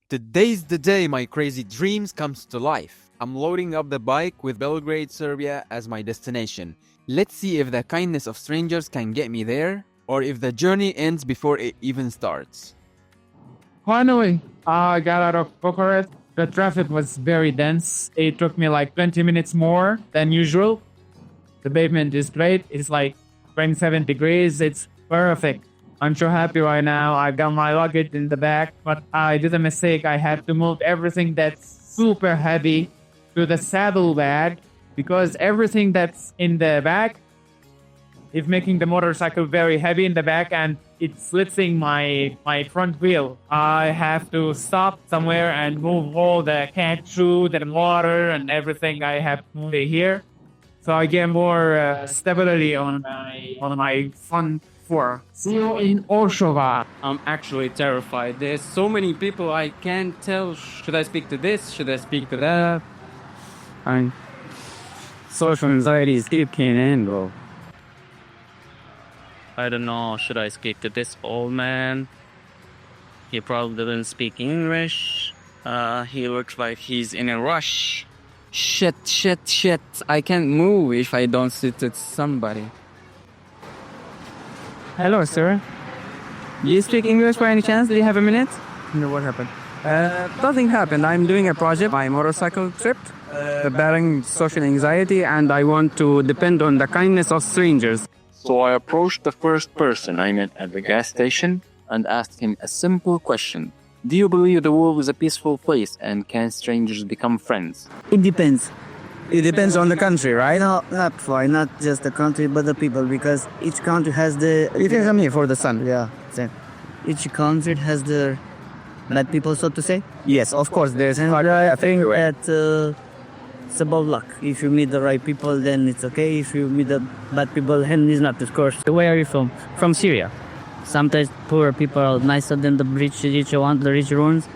Today's the day my crazy dreams comes to life. I'm loading up the bike with Belgrade, Serbia as my destination. Let's see if the kindness of strangers can get me there, or if the journey ends before it even starts. Finally, I got out of Bucharest. The traffic was very dense. It took me like 20 minutes more than usual. The pavement is great. It's like 27 degrees. It's perfect. I'm so happy right now. I got my luggage in the back, but I did a mistake. I had to move everything that's super heavy to the saddle bag because everything that's in the back is making the motorcycle very heavy in the back and it's lifting my front wheel. I have to stop somewhere and move all the cat food and water and everything I have to move it here. So I get more stability on my front fork. See you in Oshova. I'm actually terrified. There's so many people I can't tell. Should I speak to this? Should I speak to that? And social anxiety is kicking in, bro. I don't know. Should I speak to this old man? He probably doesn't speak English. He looks like he's in a rush. Shit. I can't move if I don't sit with somebody. Hello, sir. Do you speak English by any chance? Do you have a minute? No, what happened? Nothing happened. I'm doing a project, my motorcycle trip, battling social anxiety, and I want to depend on the kindness of strangers. So I approached the first person I met at the gas station and asked him a simple question. Do you believe the world is a peaceful place and can strangers become friends? It depends. It depends on the country, right? No, not just the country, but the people, because each country has the... You can come here for the sun. Yeah, same. Each country has the bad people, so to say. Yes, of course, there's... I think that it's about luck. If you meet the right people, then it's okay. If you meet the bad people, then it's not, of course. Where are you from? From Syria. Sometimes poor people are nicer than the richer ones.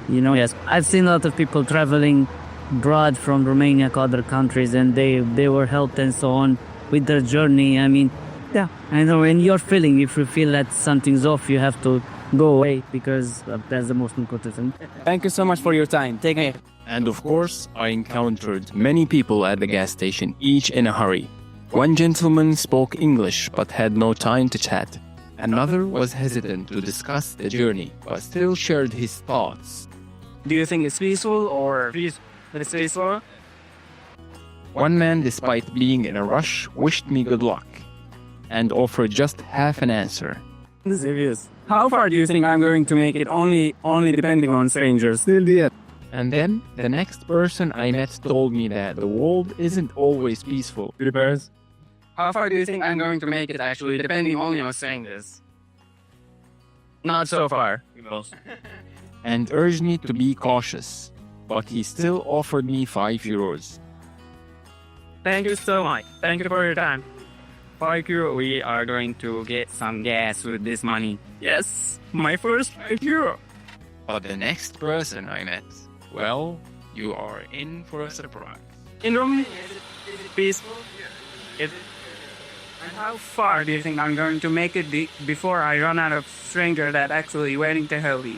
You know, yes. I've seen a lot of people traveling abroad from Romania to other countries, and they were helped and so on with their journey. I mean, yeah, I know. And you're feeling, if you feel that something's off, you have to go away because that's the most important thing. Thank you so much for your time. Take care. And of course, I encountered many people at the gas station, each in a hurry. One gentleman spoke English but had no time to chat. Another was hesitant to discuss the journey but still shared his thoughts. Do you think it's peaceful or peaceful? One man, despite being in a rush, wished me good luck and offered just half an answer. Serious. How far do you think I'm going to make it? Only depending on strangers. And then the next person I met told me that the world isn't always peaceful. How far do you think I'm going to make it actually, depending only on strangers? Not so far. And urged me to be cautious. But he still offered me €5. Thank you so much. Thank you for your time. €5. We are going to get some gas with this money. Yes, my first €5. But the next person I met, well, you are in for a surprise. In Romania, is it peaceful? And how far do you think I'm going to make it before I run out of strangers that actually waiting to help me?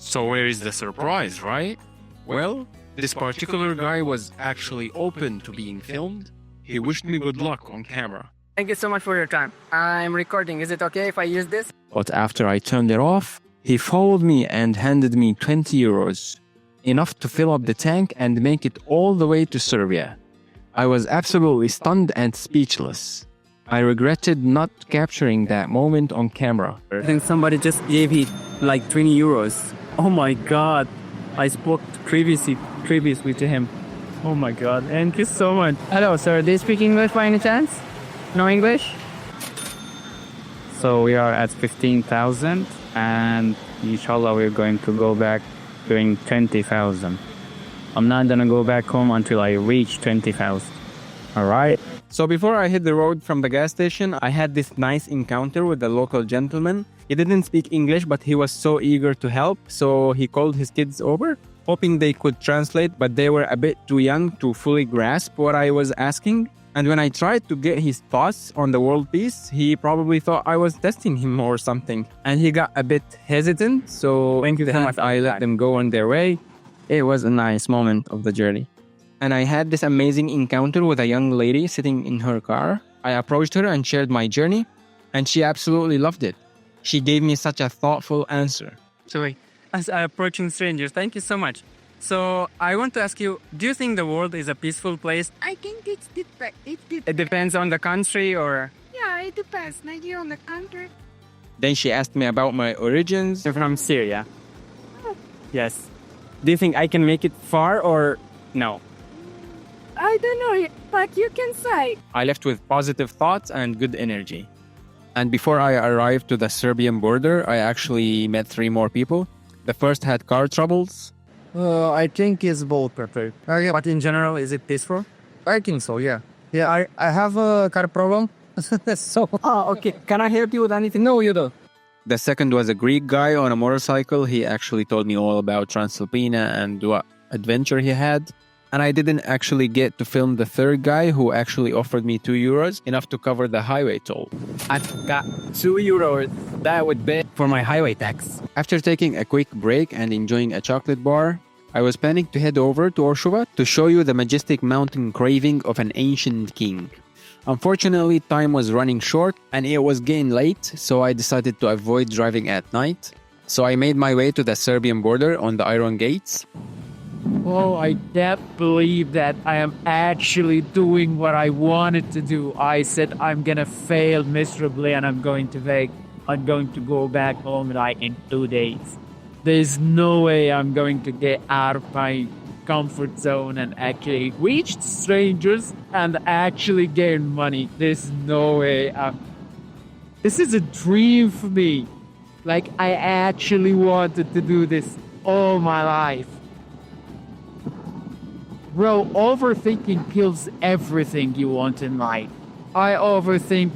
So where is the surprise, right? Well, this particular guy was actually open to being filmed. He wished me good luck on camera. Thank you so much for your time. I'm recording. Is it okay if I use this? But after I turned it off, he followed me and handed me €20. Enough to fill up the tank and make it all the way to Serbia. I was absolutely stunned and speechless. I regretted not capturing that moment on camera. I think somebody just gave me like €20. Oh my god. I spoke previously to him. Oh my god. Thank you so much. Hello, sir. Do you speak English by any chance? No English? So we are at 15,000 and inshallah we're going to go back doing 20,000. I'm not gonna go back home until I reach 20,000. Alright? So before I hit the road from the gas station, I had this nice encounter with a local gentleman. He didn't speak English, but he was so eager to help, so he called his kids over, hoping they could translate, but they were a bit too young to fully grasp what I was asking. And when I tried to get his thoughts on the world peace, he probably thought I was testing him or something. And he got a bit hesitant, so thank you so much. I let them go on their way. It was a nice moment of the journey. And I had this amazing encounter with a young lady sitting in her car. I approached her and shared my journey, and she absolutely loved it. She gave me such a thoughtful answer. So, as approaching strangers, thank you so much. So, I want to ask you, do you think the world is a peaceful place? I think it It depends on the country or... yeah, it depends. Maybe on the country. Then she asked me about my origins. I'm from Syria. Yes. Do you think I can make it far or no? I don't know, but you can say. I left with positive thoughts and good energy. And before I arrived to the Serbian border, I actually met 3 more people. The first had car troubles. I think it's both perfect. But in general, is it peaceful? I think so, yeah. Yeah, I have a car problem. So. Oh, okay. Can I help you with anything? No, you don't. The second was a Greek guy on a motorcycle. He actually told me all about Transylvania and what adventure he had. And I didn't actually get to film the third guy who actually offered me €2, enough to cover the highway toll. I've got €2. That would be for my highway tax. After taking a quick break and enjoying a chocolate bar, I was planning to head over to Orshova to show you the majestic mountain carving of an ancient king. Unfortunately, time was running short and it was getting late, so I decided to avoid driving at night. So I made my way to the Serbian border on the Iron Gates. Oh, I can't believe that I am actually doing what I wanted to do. I said I'm gonna fail miserably and I'm going to go back home like in 2 days. There's no way I'm going to get out of my comfort zone and actually reach strangers and actually gain money. There's no way. This is a dream for me. Like, I actually wanted to do this all my life. Bro, overthinking kills everything you want in life. I overthink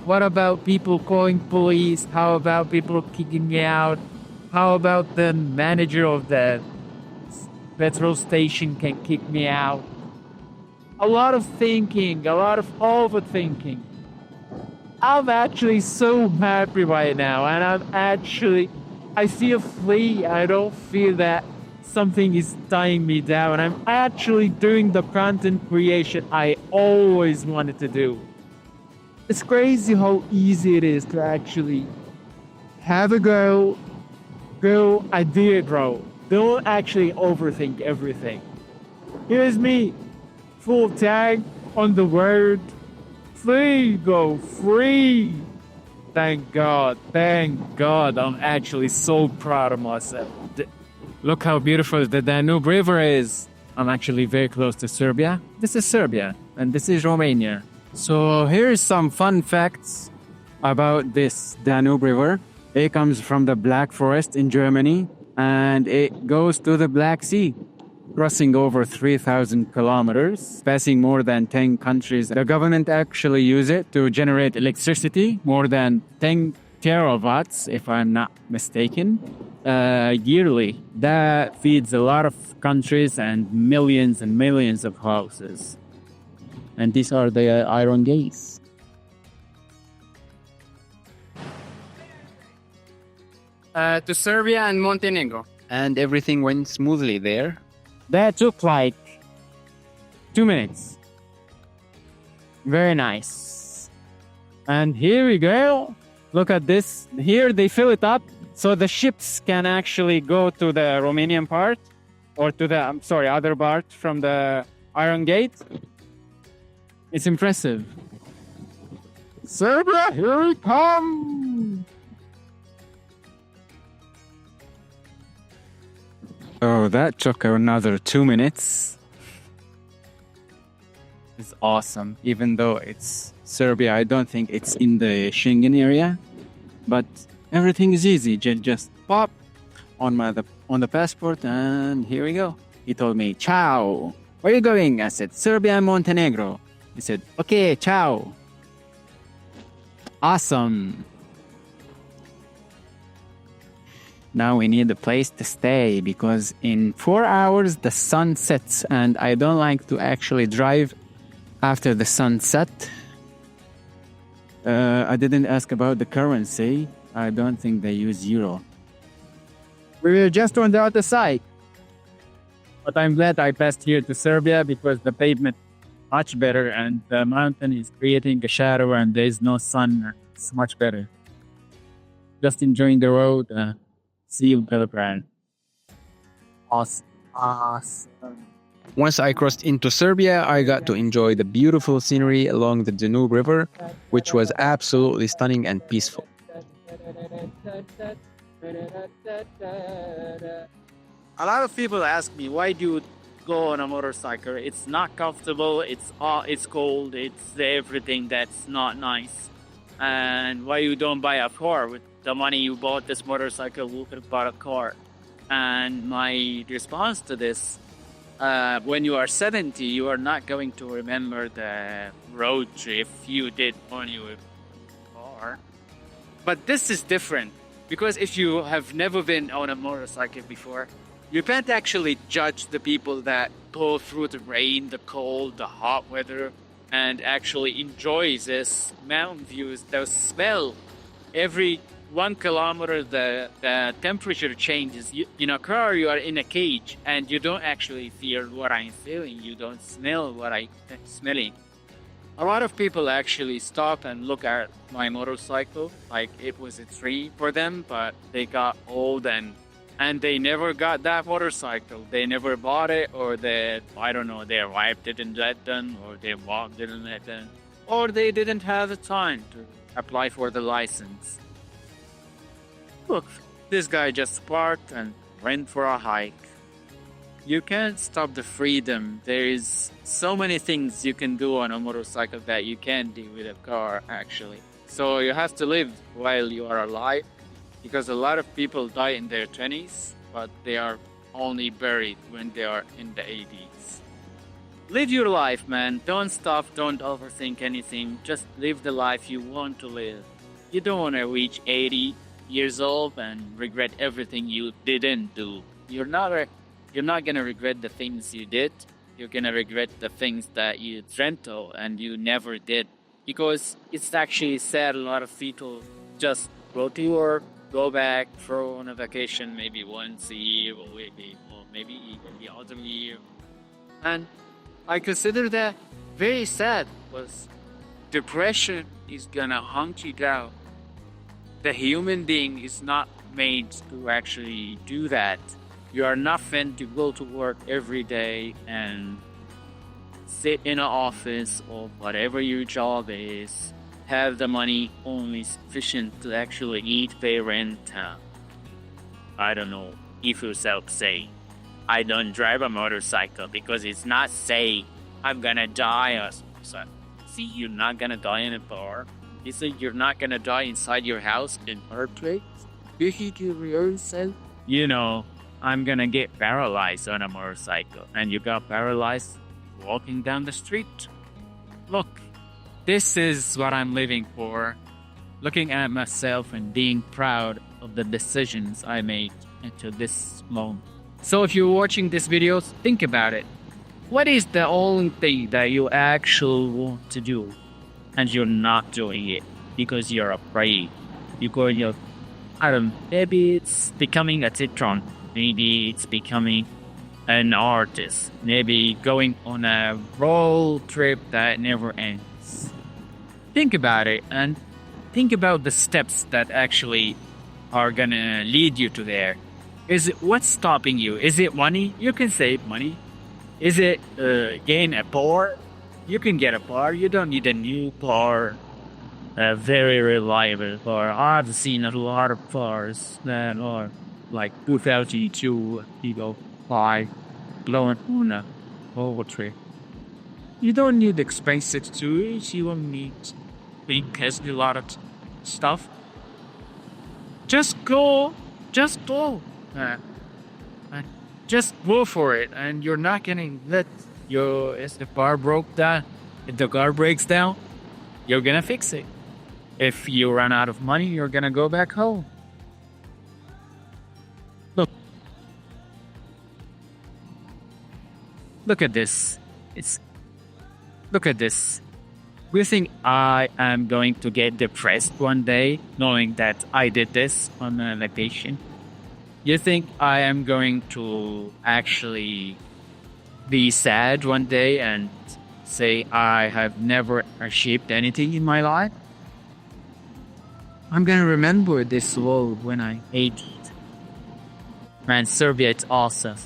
what about people calling police? How about people kicking me out? How about the manager of the petrol station can kick me out? A lot of thinking, a lot of overthinking. I'm actually so happy right now, and I feel free. I don't feel that something is tying me down. I'm actually doing the content creation I always wanted to do. It's crazy how easy it is to actually have a go, idea, bro. Don't actually overthink everything. Here's me, full tag on the word, free, go free. Thank God, I'm actually so proud of myself. Look how beautiful the Danube River is. I'm actually very close to Serbia. This is Serbia, and this is Romania. So here's some fun facts about this Danube River. It comes from the Black Forest in Germany, and it goes to the Black Sea, crossing over 3,000 kilometers, passing more than 10 countries. The government actually use it to generate electricity, more than 10 terawatts, if I'm not mistaken, yearly. That feeds a lot of countries and millions of houses. And these are the Iron Gates. To Serbia and Montenegro. And everything went smoothly there. That took like 2 minutes. Very nice. And here we go. Look at this. Here they fill it up so the ships can actually go to the Romanian part or to the, other part from the Iron Gate. It's impressive. Serbia, here we come. Oh, that took another 2 minutes. It's awesome. Even though it's Serbia, I don't think it's in the Schengen area, but everything is easy. Just pop on the passport, and here we go. He told me, "Ciao. Where are you going?" I said, "Serbia and Montenegro." He said, "Okay, ciao." Awesome. Now we need a place to stay because in 4 hours the sun sets, and I don't like to actually drive after the sun set. I didn't ask about the currency. I don't think they use euro. We were just on the other side. But I'm glad I passed here to Serbia because the pavement is much better and the mountain is creating a shadow and there is no sun. It's much better. Just enjoying the road. See you, Belgrade. Awesome. Once I crossed into Serbia, I got to enjoy the beautiful scenery along the Danube River, which was absolutely stunning and peaceful. A lot of people ask me, why do you go on a motorcycle? It's not comfortable, it's cold, it's everything that's not nice. And why you don't buy a car? With the money you bought this motorcycle, you could have bought a car. And my response to this, when you are 70, you are not going to remember the road trip you did on your car. But this is different, because if you have never been on a motorcycle before, you can't actually judge the people that go through the rain, the cold, the hot weather, and actually enjoy this mountain views, the smell. Every 1 kilometer, the temperature changes. In a car, you are in a cage, and you don't actually feel what I'm feeling. You don't smell what I'm smelling. A lot of people actually stop and look at my motorcycle like it was a tree for them, but they got old and they never got that motorcycle. They never bought it, or their wife didn't let them, or their mom didn't let them, or they didn't have the time to apply for the license. Look, this guy just parked and went for a hike. You can't stop the freedom. There is so many things you can do on a motorcycle that you can't do with a car, actually. So you have to live while you are alive, because a lot of people die in their 20s, but they are only buried when they are in the 80s. Live your life, man. Don't stop, don't overthink anything. Just live the life you want to live. You don't want to reach 80 years old and regret everything you didn't do. You're not gonna regret the things you did. You're gonna regret the things that you dreamt of and you never did. Because it's actually sad a lot of people just go to work, go back, throw on a vacation maybe once a year or maybe even the other year. And I consider that very sad, because depression is gonna hunt you down. The human being is not made to actually do that. You are not meant to go to work every day and sit in an office or whatever your job is, have the money only sufficient to actually eat, pay rent. I don't know, if yourself say, I don't drive a motorcycle because it's not safe. I'm gonna die or something. See, you're not gonna die in a bar. You say you're not gonna die inside your house in earthquakes? You hit yourself? You know, I'm gonna get paralyzed on a motorcycle, and you got paralyzed walking down the street. Look, this is what I'm living for. Looking at myself and being proud of the decisions I made until this moment. So if you're watching this video, think about it. What is the only thing that you actually want to do and you're not doing it because you're afraid? Maybe it's becoming a teacher. Maybe it's becoming an artist. Maybe going on a road trip that never ends. Think about it and think about the steps that actually are gonna lead you to there. What's stopping you? Is it money? You can save money. Is it gain a car? You can get a car. You don't need a new car. A very reliable car. I've seen a lot of cars that are like 2002, people buy blowing on a poetry. You don't need expensive tools. You don't need big has a lot of stuff. Just go. Just go. Just go for it, and you're not gonna let if the car broke down, if the car breaks down, you're gonna fix it. If you run out of money, you're gonna go back home. Look at this. Look at this. Do you think I am going to get depressed one day knowing that I did this on a vacation? You think I am going to actually be sad one day and say I have never achieved anything in my life? I'm gonna remember this world when I 80. Man, Serbia, it's awesome.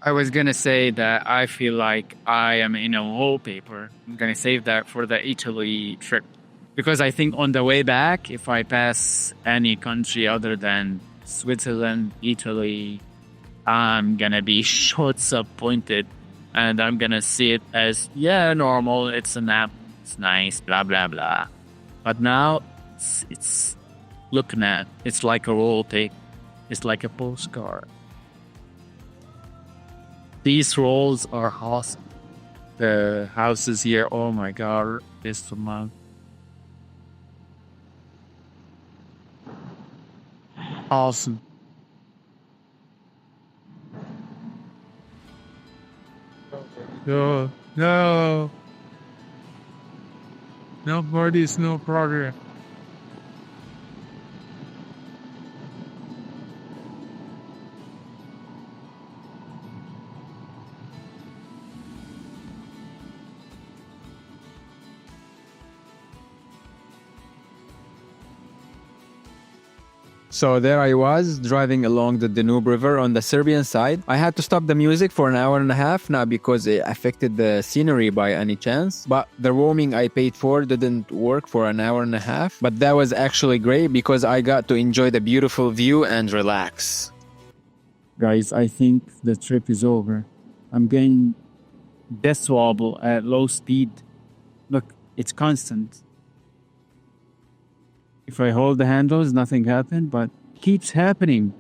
I was gonna say that I feel like I am in a wallpaper. I'm gonna save that for the Italy trip. Because I think on the way back, if I pass any country other than Switzerland, Italy, I'm gonna be so disappointed. And I'm gonna see it as, yeah, normal, it's a nap, it's nice, blah, blah, blah. But now, it's looking at, it's like a wallpaper. It's like a postcard. These rolls are awesome. The houses here, oh my god, this month. Awesome. No, no. No parties, no progress. So there I was, driving along the Danube River on the Serbian side. I had to stop the music for an hour and a half, not because it affected the scenery by any chance, but the roaming I paid for didn't work for an hour and a half. But that was actually great because I got to enjoy the beautiful view and relax. Guys, I think the trip is over. I'm getting death wobble at low speed. Look, it's constant. If I hold the handles, nothing happened, but it keeps happening.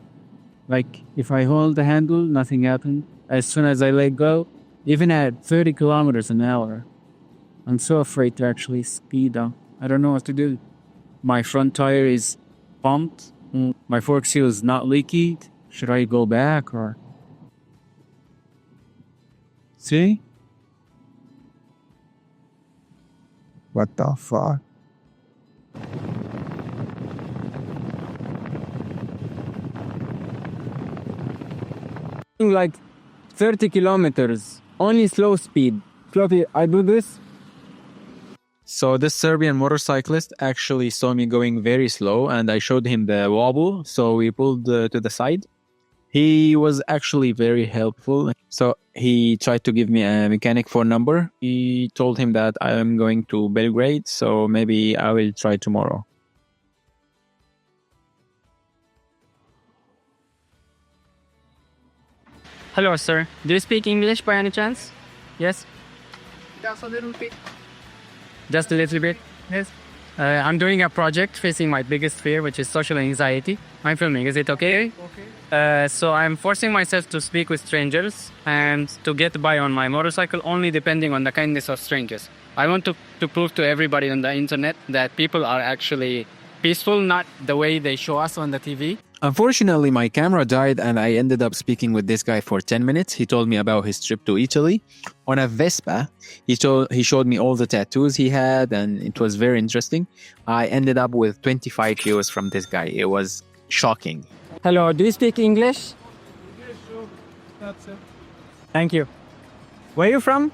Like, if I hold the handle, nothing happened. As soon as I let go, even at 30 kilometers an hour, I'm so afraid to actually speed up. I don't know what to do. My front tire is pumped. My fork seal is not leaky. Should I go back or... See? What the fuck? Like 30 kilometers, only slow speed. Floppy, I do this. So this Serbian motorcyclist actually saw me going very slow and I showed him the wobble, so we pulled to the side. He was actually very helpful. So he tried to give me a mechanic phone number. He told him that I am going to Belgrade, so maybe I will try tomorrow. Hello, sir. Do you speak English by any chance? Yes? Just a little bit. Just a little bit? Yes. I'm doing a project facing my biggest fear, which is social anxiety. I'm filming. Is it okay? Okay. So I'm forcing myself to speak with strangers and to get by on my motorcycle only depending on the kindness of strangers. I want to prove to everybody on the internet that people are actually peaceful, not the way they show us on the TV. Unfortunately, my camera died and I ended up speaking with this guy for 10 minutes. He told me about his trip to Italy on a Vespa. He showed me all the tattoos he had and it was very interesting. I ended up with 25 euros from this guy. It was shocking. Hello, do you speak English? Yes, sure. That's it. Thank you. Where are you from?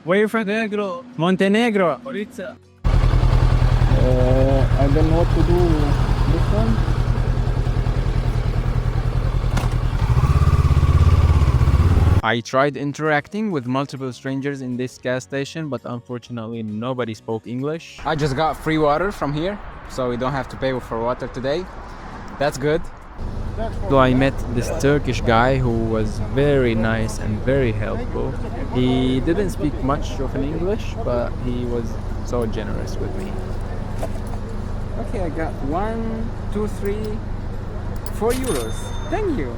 Where are you from? Montenegro. Montenegro. Gorica. I don't know what to do. This one? I tried interacting with multiple strangers in this gas station, but unfortunately nobody spoke English. I just got free water from here, so we don't have to pay for water today. That's good. So I met this Turkish guy who was very nice and very helpful. He didn't speak much of an English, but he was so generous with me. Okay, I got 1, 2, 3, 4 euros. Thank you.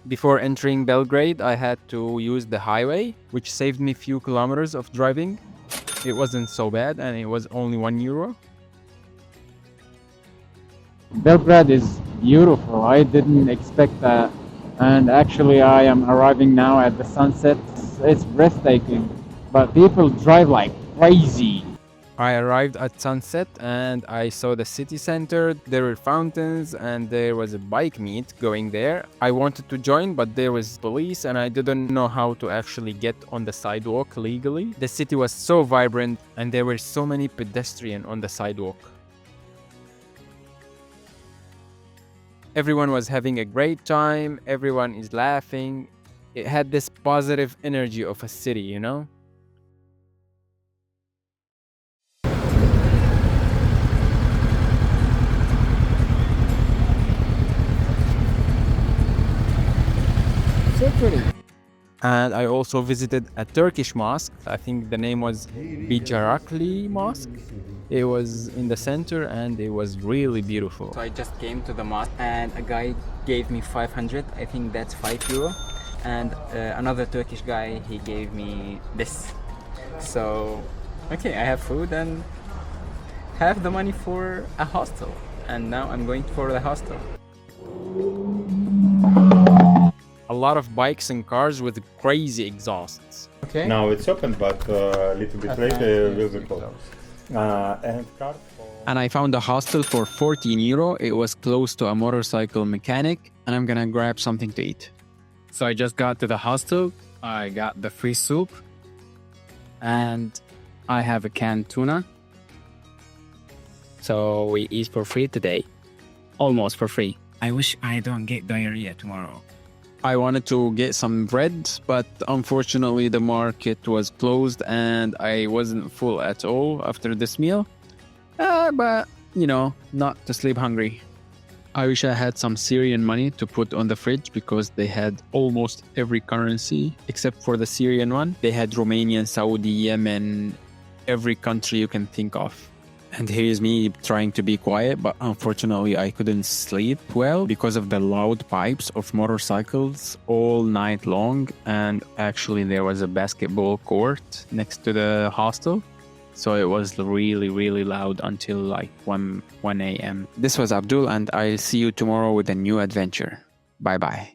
Before entering Belgrade, I had to use the highway, which saved me a few kilometers of driving. It wasn't so bad and it was only €1. Belgrade is beautiful. I didn't expect that. And actually, I am arriving now at the sunset. It's breathtaking, but people drive like crazy. I arrived at sunset and I saw the city center. There were fountains and there was a bike meet going there. I wanted to join, but there was police and I didn't know how to actually get on the sidewalk legally. The city was so vibrant and there were so many pedestrians on the sidewalk. Everyone was having a great time. Everyone is laughing. It had this positive energy of a city, you know? So pretty. And I also visited a Turkish mosque. I think the name was Bijarakli Mosque. It was in the center and it was really beautiful. So I just came to the mosque and a guy gave me 500. I think that's €5. And another Turkish guy, he gave me this. So, okay, I have food and have the money for a hostel. And now I'm going for the hostel. A lot of bikes and cars with crazy exhausts. Okay. Now it's open, but a little bit later will be closed. And card for... And I found a hostel for €14. It was close to a motorcycle mechanic, and I'm gonna grab something to eat. So I just got to the hostel. I got the free soup. And I have a canned tuna. So we eat for free today. Almost for free. I wish I don't get diarrhea tomorrow. I wanted to get some bread, but unfortunately the market was closed and I wasn't full at all after this meal. But, you know, not to sleep hungry. I wish I had some Syrian money to put on the fridge because they had almost every currency except for the Syrian one. They had Romanian, Saudi, Yemen, every country you can think of. And here's me trying to be quiet, but unfortunately I couldn't sleep well because of the loud pipes of motorcycles all night long. And actually there was a basketball court next to the hostel. So it was really, really loud until like 1 a.m. This was Abdul and I'll see you tomorrow with a new adventure. Bye bye.